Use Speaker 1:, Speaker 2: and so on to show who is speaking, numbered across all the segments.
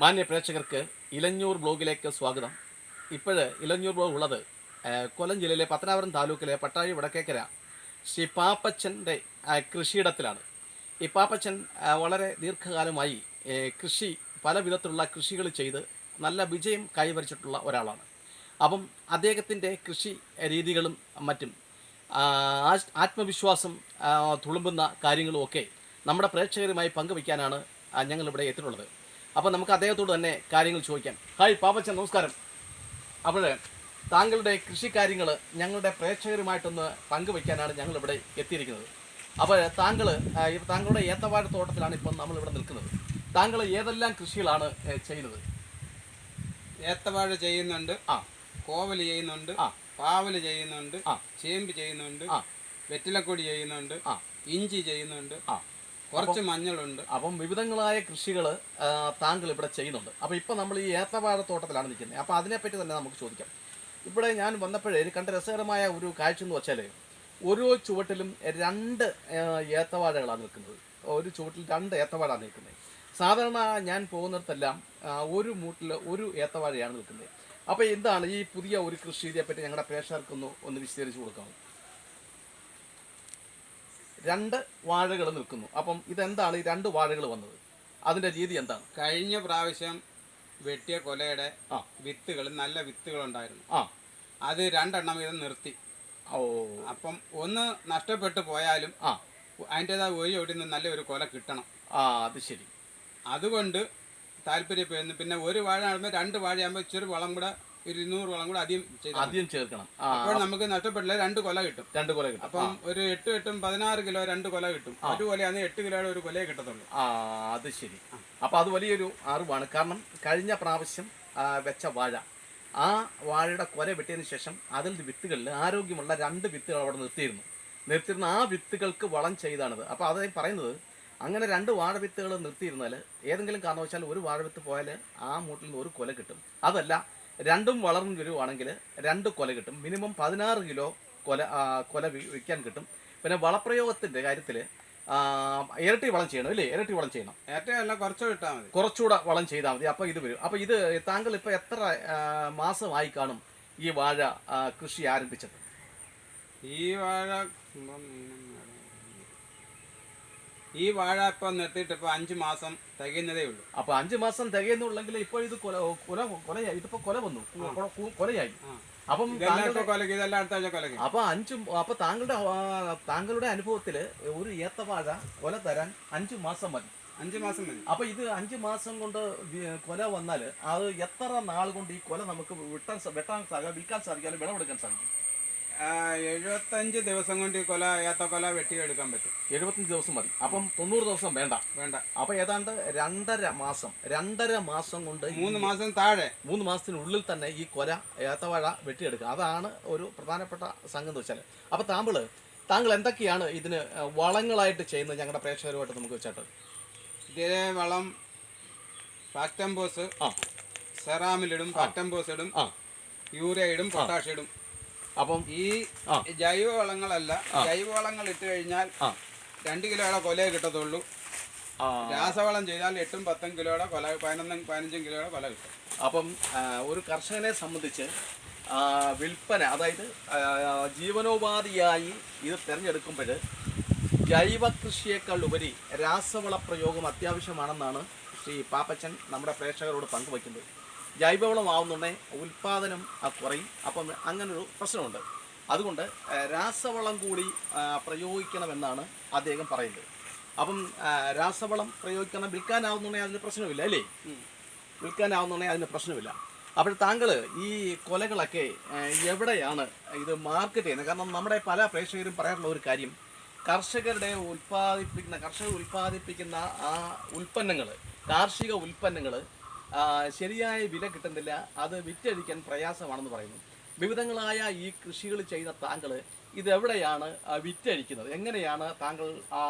Speaker 1: മാന്യ പ്രേക്ഷകർക്ക് ഇലഞ്ഞൂർ ബ്ലോഗിലേക്ക് സ്വാഗതം. ഇപ്പോൾ ഇലഞ്ഞൂർ ബ്ലോഗ് ഉള്ളത് കൊല്ലം ജില്ലയിലെ പത്തനാപുരം താലൂക്കിലെ പട്ടാഴി വടക്കേക്കര ശ്രീ പാപ്പച്ചൻ്റെ കൃഷിയിടത്തിലാണ്. ഈ പാപ്പച്ചൻ വളരെ ദീർഘകാലമായി കൃഷി പല വിധത്തിലുള്ള കൃഷികൾ ചെയ്ത് നല്ല വിജയം കൈവരിച്ചിട്ടുള്ള ഒരാളാണ്. അപ്പം അദ്ദേഹത്തിൻ്റെ കൃഷി രീതികളും മറ്റും ആത്മവിശ്വാസം തുളുമ്പുന്ന കാര്യങ്ങളുമൊക്കെ നമ്മുടെ പ്രേക്ഷകരുമായി പങ്കുവയ്ക്കാനാണ് ഞങ്ങളിവിടെ എത്തിയിട്ടുള്ളത്. അപ്പോൾ നമുക്ക് അദ്ദേഹത്തോട് തന്നെ കാര്യങ്ങൾ ചോദിക്കാം. ഹായ് പാപ്പച്ചൻ, നമസ്കാരം. അപ്പോൾ താങ്കളുടെ കൃഷി കാര്യങ്ങൾ ഞങ്ങളുടെ പ്രേക്ഷകരുമായിട്ടൊന്ന് പങ്കുവയ്ക്കാനാണ് ഞങ്ങളിവിടെ എത്തിയിരിക്കുന്നത്. അപ്പോൾ താങ്കളുടെ ഏത്തവാഴ തോട്ടത്തിലാണ് ഇപ്പം നമ്മളിവിടെ നിൽക്കുന്നത്. താങ്കൾ ഏതെല്ലാം കൃഷികളാണ് ചെയ്യുന്നത്?
Speaker 2: ഏത്തവാഴ ചെയ്യുന്നുണ്ട്, കോവല് ചെയ്യുന്നുണ്ട്, പാവല് ചെയ്യുന്നുണ്ട്, ചേമ്പ് ചെയ്യുന്നുണ്ട്, വെറ്റിലക്കൊടി ചെയ്യുന്നുണ്ട്, ഇഞ്ചി ചെയ്യുന്നുണ്ട്, കുറച്ച് മഞ്ഞളുണ്ട്.
Speaker 1: അപ്പം വിവിധങ്ങളായ കൃഷികൾ താങ്കൾ ഇവിടെ ചെയ്യുന്നുണ്ട്. അപ്പോൾ ഇപ്പോൾ നമ്മൾ ഈ ഏത്തവാഴ തോട്ടത്തിലാണ് നിൽക്കുന്നത്. അപ്പോൾ അതിനെപ്പറ്റി തന്നെ നമുക്ക് ചോദിക്കാം. ഇവിടെ ഞാൻ വന്നപ്പോഴേ കണ്ട രസകരമായ ഒരു കാഴ്ച എന്ന് വെച്ചാൽ ഓരോ ചുവട്ടിലും 2 ഏത്തവാഴകളാണ് നിൽക്കുന്നത്. ഒരു ചുവട്ടിൽ 2 ഏത്തവാഴയാണ് നിൽക്കുന്നത്. സാധാരണ ഞാൻ പോകുന്നിടത്തെല്ലാം ഒരു മൂട്ടിൽ ഒരു ഏത്തവാഴയാണ് നിൽക്കുന്നത്. അപ്പോൾ എന്താണ് ഈ പുതിയ ഒരു കൃഷി രീതിയെപ്പറ്റി ഞങ്ങളുടെ പ്രേക്ഷകർക്കൊന്ന് വിശദീകരിച്ച് കൊടുക്കാമോ? 2 വാഴകൾ നിൽക്കുന്നു. അപ്പം ഇതെന്താണ് ഈ 2 വാഴകൾ വന്നത്? അതിന്റെ രീതി എന്താണ്?
Speaker 2: കഴിഞ്ഞ പ്രാവശ്യം വെട്ടിയ കൊലയുടെ വിത്തുകൾ നല്ല വിത്തുകളുണ്ടായിരുന്നു. അത് 2 എണ്ണം വീതം നിർത്തി. അപ്പം ഒന്ന് നഷ്ടപ്പെട്ടു പോയാലും അതിൻ്റെതായ ഒരു ഒടി നല്ല ഒരു കൊല കിട്ടണം.
Speaker 1: അത് ശരി.
Speaker 2: അതുകൊണ്ട് താല്പര്യപ്പെടുന്നു. പിന്നെ ഒരു വാഴ ആകുമ്പോൾ 2 വാഴയാകുമ്പോൾ ഇച്ചിരി വളം കൂടെ 200 വളം കൂടെ അധികം ചേർക്കണം. അപ്പോൾ നമുക്ക് നഷ്ടപ്പെട്ടില്ല 2 കൊല കിട്ടും. അപ്പം ഒരു 8 8 16 കിലോ 2 കൊല കിട്ടും. ഒരു കൊലയാണ് 8 കിലോയുടെ ഒരു കൊലയെ കിട്ടത്തുള്ളൂ.
Speaker 1: അത് ശരി. അപ്പൊ അത് വലിയൊരു അറിവാണ്. കാരണം കഴിഞ്ഞ പ്രാവശ്യം വെച്ച വാഴ, ആ വാഴയുടെ കൊല വെട്ടിയതിനു ശേഷം അതിൽ വിത്തുകളിൽ ആരോഗ്യമുള്ള 2 വിത്തുകൾ അവിടെ നിർത്തിയിരുന്ന ആ വിത്തുകൾക്ക് വളം ചെയ്താണിത്. അപ്പൊ അത് പറയുന്നത് അങ്ങനെ 2 വാഴ വിത്തുകൾ നിർത്തിയിരുന്നാൽ ഏതെങ്കിലും കാരണവശാൽ ഒരു വാഴ വിത്ത് പോയാൽ ആ മൂട്ടിൽ നിന്ന് ഒരു കൊല കിട്ടും. അതല്ല, 2ഉം വളർന്നു വരുവാണെങ്കിൽ 2 കൊല കിട്ടും. മിനിമം 16 കിലോ കൊല വിൽക്കാൻ കിട്ടും. പിന്നെ വളപ്രയോഗത്തിന്റെ കാര്യത്തിൽ ഇരട്ടി വളം ചെയ്യണം അല്ലേ? ഇരട്ടി വളം ചെയ്യണം.
Speaker 2: ഏറ്റവും കുറച്ച് കിട്ടാൽ മതി,
Speaker 1: കുറച്ചുകൂടെ വളം ചെയ്താൽ മതി. അപ്പോൾ ഇത് വരും. അപ്പോൾ ഇത് താങ്കൾ ഇപ്പോൾ എത്ര മാസമായി കാണും ഈ വാഴ കൃഷി ആരംഭിച്ചത്?
Speaker 2: ഈ വാഴ ഇപ്പം നിർത്തിയിട്ട് ഇപ്പൊ 5 മാസം തികയുന്നതേ ഉള്ളൂ.
Speaker 1: അപ്പൊ 5 മാസം തികയുന്നുള്ളെങ്കിൽ ഇപ്പോൾ ഇത് കൊലയായി. ഇതിപ്പോ കൊല വന്നു, കൊലയായി. അപ്പം അപ്പൊ താങ്കളുടെ അനുഭവത്തില് ഒരു ഏത്തവാഴ കൊല തരാൻ 5 മാസം മതി.
Speaker 2: 5 മാസം മതി.
Speaker 1: അപ്പൊ ഇത് 5 മാസം കൊണ്ട് കൊല വന്നാൽ അത് എത്ര നാൾ കൊണ്ട് ഈ കൊല നമുക്ക് വിൽക്കാൻ സാധിക്കും, വിളവെടുക്കാൻ സാധിക്കും?
Speaker 2: 75 ദിവസം കൊണ്ട് ഈ ഏത്തക്കൊല വെട്ടിയെടുക്കാൻ പറ്റും.
Speaker 1: 75 ദിവസം മതി. അപ്പം 90 ദിവസം വേണ്ട. അപ്പൊ ഏതാണ്ട് 2.5 മാസം കൊണ്ട്
Speaker 2: 3 മാസം താഴെ
Speaker 1: 3 മാസത്തിനുള്ളിൽ തന്നെ ഈ ഏത്തവാഴ വെട്ടിയെടുക്കുക. അതാണ് ഒരു പ്രധാനപ്പെട്ട സംഗതി എന്ന് വെച്ചാൽ. അപ്പൊ താങ്കൾ എന്തൊക്കെയാണ് ഇതിന് വളങ്ങളായിട്ട് ചെയ്യുന്നത്? ഞങ്ങളുടെ പ്രേക്ഷകരുമായിട്ട് നമുക്ക് വെച്ചിട്ട്
Speaker 2: ഇതിലെ വളം ഫാക്ടംബോസ്, സെറാമിലിടും, ഫാക്ടംബോസ് ഇടും, യൂറിയ ഇടും, പൊട്ടാഷ് ഇടും.
Speaker 1: അപ്പം
Speaker 2: ഈ ജൈവവളങ്ങളല്ല, ജൈവവളങ്ങൾ ഇട്ട് കഴിഞ്ഞാൽ 2 കിലോയുടെ കൊലയെ കിട്ടത്തുള്ളൂ. രാസവളം ചെയ്താൽ 8 10 കിലോയുടെ കൊല, 11 15 കിലോയുടെ കൊല കിട്ടും.
Speaker 1: അപ്പം ഒരു കർഷകനെ സംബന്ധിച്ച് വിൽപ്പന, അതായത് ജീവനോപാധിയായി ഇത് തിരഞ്ഞെടുക്കുമ്പോൾ ജൈവ കൃഷിയേക്കാൾ ഉപരി രാസവള പ്രയോഗം അത്യാവശ്യമാണെന്നാണ് ശ്രീ പാപ്പച്ചൻ നമ്മുടെ പ്രേക്ഷകരോട് പങ്കുവയ്ക്കുന്നത്. ജൈവവളമാവുന്നുണ്ടെങ്കിൽ ഉൽപ്പാദനം കുറയും. അപ്പം അങ്ങനൊരു പ്രശ്നമുണ്ട്. അതുകൊണ്ട് രാസവളം കൂടി പ്രയോഗിക്കണമെന്നാണ് അദ്ദേഹം പറയുന്നത്. അപ്പം രാസവളം പ്രയോഗിക്കണം, വിൽക്കാനാവുന്നുണ്ടെങ്കിൽ അതിന് പ്രശ്നമില്ല അല്ലേ? വിൽക്കാനാവുന്നുണ്ടെങ്കിൽ അതിന് പ്രശ്നമില്ല. അപ്പോൾ താങ്കൾ ഈ കൊലകളൊക്കെ എവിടെയാണ് ഇത് മാർക്കറ്റ് ചെയ്യുന്നത്? കാരണം നമ്മുടെ പല പ്രേക്ഷകരും പറയാറുള്ള ഒരു കാര്യം, കർഷകർ ഉൽപ്പാദിപ്പിക്കുന്ന ആ കാർഷിക ഉൽപ്പന്നങ്ങൾ ശരിയായ വില കിട്ടുന്നില്ല, അത് വിറ്റഴിക്കാൻ പ്രയാസമാണെന്ന് പറയുന്നു. വിവിധങ്ങളായ ഈ കൃഷികൾ ചെയ്യുന്ന താങ്കൾ ഇതെവിടെയാണ് വിറ്റഴിക്കുന്നത്? എങ്ങനെയാണ് താങ്കൾ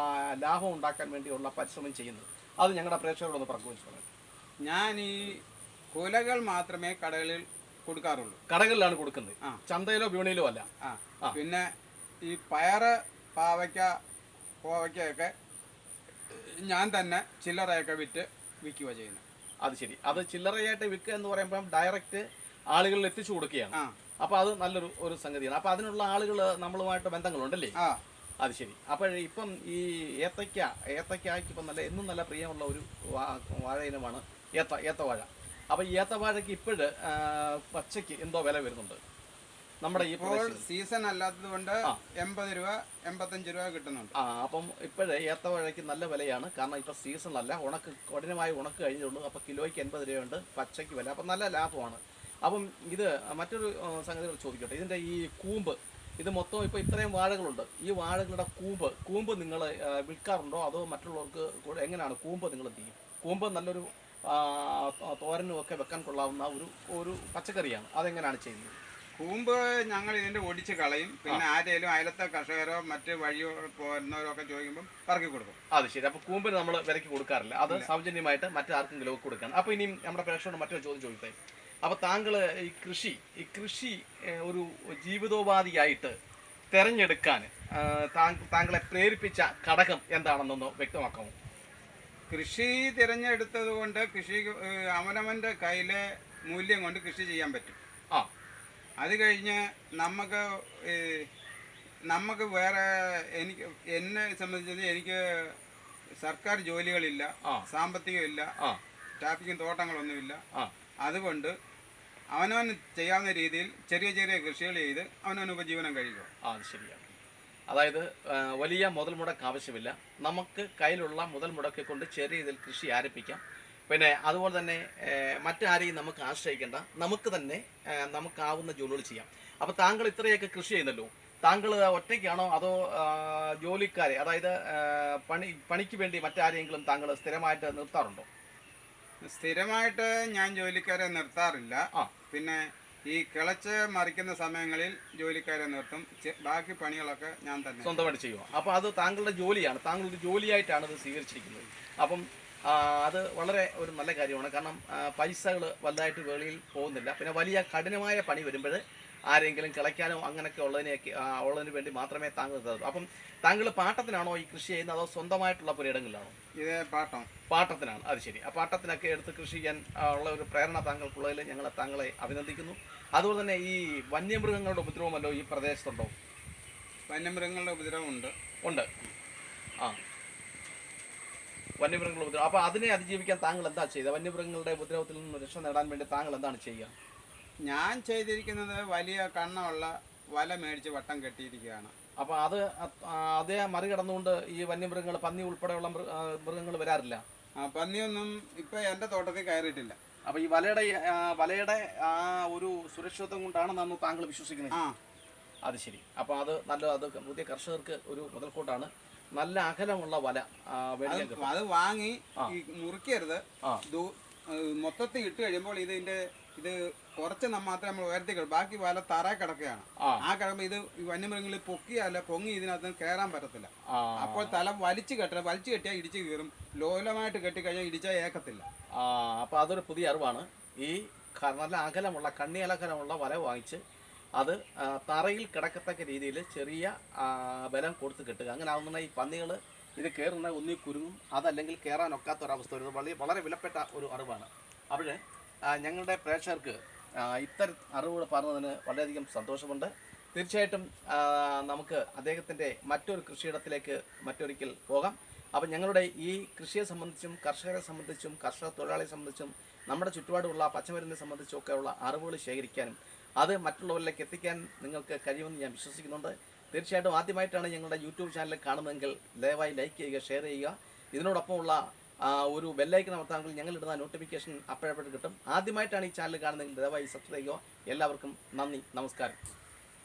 Speaker 1: ലാഭം ഉണ്ടാക്കാൻ വേണ്ടിയുള്ള പരിശ്രമം ചെയ്യുന്നത്? അത് ഞങ്ങളുടെ പ്രേക്ഷകരോടൊന്ന് പറഞ്ഞു.
Speaker 2: ഞാൻ ഈ കൊലകൾ മാത്രമേ കടകളിൽ കൊടുക്കാറുള്ളൂ.
Speaker 1: കടകളിലാണ് കൊടുക്കുന്നത്, ചന്തയിലോ വിപണിയിലോ അല്ല.
Speaker 2: പിന്നെ ഈ പയറ്, പാവയ്ക്ക, കോവയ്ക്കൊക്കെ ഞാൻ തന്നെ ചില്ലറയൊക്കെ വിറ്റ് വിൽക്കുക ചെയ്യുന്നത്.
Speaker 1: അത് ശരി. അത് ചില്ലറയായിട്ട് വിൽക്കുക എന്ന് പറയുമ്പോൾ ഡയറക്റ്റ് ആളുകളിൽ എത്തിച്ചു കൊടുക്കുകയാണ്. അപ്പോൾ അത് നല്ലൊരു സംഗതിയാണ്. അപ്പോൾ അതിനുള്ള ആളുകൾ നമ്മളുമായിട്ട് ബന്ധങ്ങളുണ്ടല്ലേ? അത് ശരി. അപ്പോൾ ഇപ്പം ഈ ഏത്തയ്ക്കായ്ക്ക് ഇപ്പം എന്നും നല്ല പ്രിയമുള്ള ഒരു വാഴ ഇനമാണ് ഏത്തവാഴ. അപ്പോൾ ഈ ഏത്തവാഴയ്ക്ക് ഇപ്പോഴ് പച്ചയ്ക്ക് എന്തോ വില വരുന്നുണ്ട് നമ്മുടെ ഈ
Speaker 2: സീസൺ അല്ലാത്തത് കൊണ്ട് 80 രൂപ 85 രൂപ കിട്ടുന്നുണ്ട്.
Speaker 1: അപ്പം ഇപ്പോഴേ ഏത്തവാഴയ്ക്ക് നല്ല വിലയാണ്. കാരണം ഇപ്പം സീസണല്ല, കഠിനമായി ഉണക്ക് കഴിഞ്ഞുള്ളൂ. അപ്പോൾ കിലോയ്ക്ക് 80 രൂപയുണ്ട് പച്ചയ്ക്ക് വില. അപ്പം നല്ല ലാഭമാണ്. അപ്പം ഇത് മറ്റൊരു സംഗതി ചോദിക്കട്ടെ, ഇതിൻ്റെ ഈ കൂമ്പ്, ഇത് മൊത്തം ഇപ്പോൾ ഇത്രയും വാഴകളുണ്ട്, ഈ വാഴകളുടെ കൂമ്പ് നിങ്ങൾ വിൽക്കാറുണ്ടോ അതോ മറ്റുള്ളവർക്ക് എങ്ങനെയാണ് കൂമ്പ് നിങ്ങൾ എന്ത് ചെയ്യും? കൂമ്പ് നല്ലൊരു തോരനും ഒക്കെ വെക്കാൻ കൊള്ളാവുന്ന ഒരു പച്ചക്കറിയാണ്. അതെങ്ങനെയാണ് ചെയ്യുന്നത്?
Speaker 2: കൂമ്പ് ഞങ്ങൾ ഇതിന്റെ ഒടിച്ച് കളയും. പിന്നെ ആരെങ്കിലും അയലത്തെ കർഷകരോ മറ്റ് വഴിയോ പോരുന്നവരോ ഒക്കെ ചോദിക്കുമ്പോൾ പറക്കി കൊടുക്കും.
Speaker 1: അത് ശരി. അപ്പോൾ കൂമ്പിന് നമ്മൾ വിലയ്ക്ക് കൊടുക്കാറില്ല, അത് സൗജന്യമായിട്ട് മറ്റാർക്കെങ്കിലും കൊടുക്കുകയാണ്. അപ്പോൾ ഇനിയും നമ്മുടെ പ്രേക്ഷകരോട് മറ്റൊരു ചോദ്യം ചോദിച്ചേ. അപ്പോൾ താങ്കൾ ഈ കൃഷി ഒരു ജീവിതോപാധിയായിട്ട് തിരഞ്ഞെടുക്കാൻ താങ്കളെ പ്രേരിപ്പിച്ച ഘടകം എന്താണെന്നൊന്ന് വ്യക്തമാക്കാമോ?
Speaker 2: കൃഷി തിരഞ്ഞെടുത്തത് കൊണ്ട് അവനവൻ്റെ കയ്യിലെ മൂല്യം കൊണ്ട് കൃഷി ചെയ്യാൻ പറ്റും. അത് കഴിഞ്ഞ് നമുക്ക് വേറെ എന്നെ സംബന്ധിച്ചത് എനിക്ക് സർക്കാർ ജോലികളില്ല, സാമ്പത്തികമില്ല, ട്രാഫിക്കും തോട്ടങ്ങളൊന്നുമില്ല. അതുകൊണ്ട് അവനവന് ചെയ്യാവുന്ന രീതിയിൽ ചെറിയ ചെറിയ കൃഷികൾ ചെയ്ത് അവനവന് ഉപജീവനം കഴിക്കുക.
Speaker 1: അത് ശരിയാണ്. അതായത് വലിയ മുതൽ മുടക്ക് ആവശ്യമില്ല, നമുക്ക് കയ്യിലുള്ള മുതൽ മുടക്കി കൊണ്ട് ചെറിയ രീതിയിൽ കൃഷി ആരംഭിക്കാം. പിന്നെ അതുപോലെ തന്നെ മറ്റാരെയും നമുക്ക് ആശ്രയിക്കേണ്ട, നമുക്ക് തന്നെ നമുക്കാവുന്ന ജോലികൾ ചെയ്യാം. അപ്പോൾ താങ്കൾ ഇത്രയൊക്കെ കൃഷി ചെയ്യുന്നല്ലോ, താങ്കൾ ഒറ്റയ്ക്കാണോ അതോ ജോലിക്കാരെ, അതായത് പണിക്ക് വേണ്ടി മറ്റാരെങ്കിലും താങ്കൾ സ്ഥിരമായിട്ട് നിർത്താറുണ്ടോ?
Speaker 2: സ്ഥിരമായിട്ട് ഞാൻ ജോലിക്കാരെ നിർത്താറില്ല. പിന്നെ ഈ കിളച്ച് മറിക്കുന്ന സമയങ്ങളിൽ ജോലിക്കാരെ നിർത്തും. ബാക്കി പണികളൊക്കെ ഞാൻ തന്നെ
Speaker 1: സ്വന്തമായിട്ട് ചെയ്യുക. അപ്പോൾ അത് താങ്കളുടെ ജോലിയാണ്, താങ്കളുടെ ജോലിയായിട്ടാണ് ഇത് സ്വീകരിച്ചിരിക്കുന്നത്. അപ്പം അത് വളരെ ഒരു നല്ല കാര്യമാണ്. കാരണം പൈസകൾ വലുതായിട്ട് വെളിയിൽ പോകുന്നില്ല. പിന്നെ വലിയ കഠിനമായ പണി വരുമ്പോൾ ആരെങ്കിലും കിളയ്ക്കാനോ അങ്ങനെയൊക്കെ ഉള്ളതിന് വേണ്ടി മാത്രമേ താങ്കൾ തരൂ. അപ്പം താങ്കൾ പാട്ടത്തിനാണോ ഈ കൃഷി ചെയ്യുന്നത് അതോ സ്വന്തമായിട്ടുള്ള പുരയിടങ്ങളിലാണോ?
Speaker 2: ഇത്
Speaker 1: പാട്ടത്തിനാണ്. അത് ശരി. ആ പാട്ടത്തിനൊക്കെ എടുത്ത് കൃഷി ചെയ്യാൻ ഉള്ള ഒരു പ്രേരണ താങ്കൾക്കുള്ളതിൽ ഞങ്ങൾ താങ്കളെ അഭിനന്ദിക്കുന്നു. അതുപോലെ തന്നെ ഈ വന്യമൃഗങ്ങളുടെ ഉപദ്രവമല്ലോ ഈ പ്രദേശത്തുണ്ടോ?
Speaker 2: വന്യമൃഗങ്ങളുടെ ഉപദ്രവം ഉണ്ട്.
Speaker 1: വന്യമൃഗങ്ങളുടെ ഉപദ്രവം. അപ്പോൾ അതിനെ അതിജീവിക്കാൻ താങ്കൾ എന്താ ചെയ്തത്? വന്യമൃഗങ്ങളുടെ ഉപദ്രവത്തിൽ നിന്ന് രക്ഷ നേടാൻ വേണ്ടി താങ്കൾ എന്താണ് ചെയ്യുക?
Speaker 2: ഞാൻ ചെയ്തിരിക്കുന്നത് വലിയ കണ്ണമുള്ള വല മേടിച്ച് വട്ടം കെട്ടിയിരിക്കുകയാണ്.
Speaker 1: അപ്പോൾ അതേ മറികടന്നുകൊണ്ട് ഈ വന്യമൃഗങ്ങൾ, പന്നി ഉൾപ്പെടെയുള്ള മൃഗങ്ങൾ വരാറില്ല?
Speaker 2: പന്നിയൊന്നും ഇപ്പം എൻ്റെ തോട്ടത്തിൽ കയറിയിട്ടില്ല.
Speaker 1: അപ്പോൾ ഈ വലയുടെ ആ ഒരു സുരക്ഷിതത്വം കൊണ്ടാണെന്നാണ് താങ്കൾ വിശ്വസിക്കുന്നത്? അത് ശരി. അപ്പോൾ അത് പുതിയ കർഷകർക്ക് ഒരു മുതൽക്കൂട്ടാണ്. നല്ല അകലമുള്ള വല
Speaker 2: അത് വാങ്ങി മുറിക്കരുത്. മൊത്തത്തിൽ ഇട്ട് കഴിയുമ്പോൾ ഇത് കുറച്ച് മാത്രമേ നമ്മൾ ഉയർത്തി കിടക്കും. ബാക്കി വല തറ കിടക്കുകയാണ്. കിടക്കുമ്പോൾ ഇത് വന്യമൃഗങ്ങളിൽ പൊങ്ങി ഇതിനകത്ത് കയറാൻ പറ്റത്തില്ല. അപ്പോൾ തല വലിച്ചു കെട്ടിയാൽ ഇടിച്ച് കയറും. ലോലമായിട്ട് കെട്ടിക്കഴിഞ്ഞാൽ ഇടിച്ചാൽ ഏക്കത്തില്ല.
Speaker 1: അപ്പോൾ അതൊരു പുതിയ അറിവാണ്. ഈ നല്ല അകലമുള്ള കണ്ണിയലകലമുള്ള വല വാങ്ങിച്ച് അത് തറയിൽ കിടക്കത്തക്ക രീതിയിൽ ചെറിയ ബലം കൊടുത്ത് കെട്ടുക. അങ്ങനെ ആവുന്ന ഈ പന്നികൾ ഇത് കയറുന്ന ഒന്നി കുരുങ്ങും, അതല്ലെങ്കിൽ കയറാനൊക്കാത്ത ഒരവസ്ഥ വരുന്നത് വളരെ വിലപ്പെട്ട ഒരു അറിവാണ്. അവിടെ ഞങ്ങളുടെ പ്രേക്ഷകർക്ക് ഇത്തരം അറിവുകൾ പറഞ്ഞതിന് വളരെയധികം സന്തോഷമുണ്ട്. തീർച്ചയായിട്ടും നമുക്ക് അദ്ദേഹത്തിൻ്റെ മറ്റൊരു കൃഷിയിടത്തിലേക്ക് മറ്റൊരിക്കൽ പോകാം. അപ്പം ഞങ്ങളുടെ ഈ കൃഷിയെ സംബന്ധിച്ചും കർഷകരെ സംബന്ധിച്ചും കർഷക തൊഴിലാളിയെ സംബന്ധിച്ചും നമ്മുടെ ചുറ്റുപാടുമുള്ള പച്ചമരുന്നിനെ സംബന്ധിച്ചും ഒക്കെയുള്ള അറിവുകൾ ശേഖരിക്കാനും അത് മറ്റുള്ളവരിലേക്ക് എത്തിക്കാൻ നിങ്ങൾക്ക് കഴിയുമെന്ന് ഞാൻ വിശ്വസിക്കുന്നുണ്ട്. തീർച്ചയായിട്ടും ആദ്യമായിട്ടാണ് ഞങ്ങളുടെ യൂട്യൂബ് ചാനൽ കാണുന്നതെങ്കിൽ ദയവായി ലൈക്ക് ചെയ്യുക, ഷെയർ ചെയ്യുക. ഇതിനോടൊപ്പമുള്ള ഒരു ബെല്ലൈക്കൺ അമർത്താമെങ്കിൽ ഞങ്ങളിടുന്ന നോട്ടിഫിക്കേഷൻ അപ്പോഴപ്പോഴും കിട്ടും. ആദ്യമായിട്ടാണ് ഈ ചാനൽ കാണുന്നതെങ്കിൽ ദയവായി സബ്സ്ക്രൈബ് ചെയ്യുക. എല്ലാവർക്കും നന്ദി, നമസ്കാരം.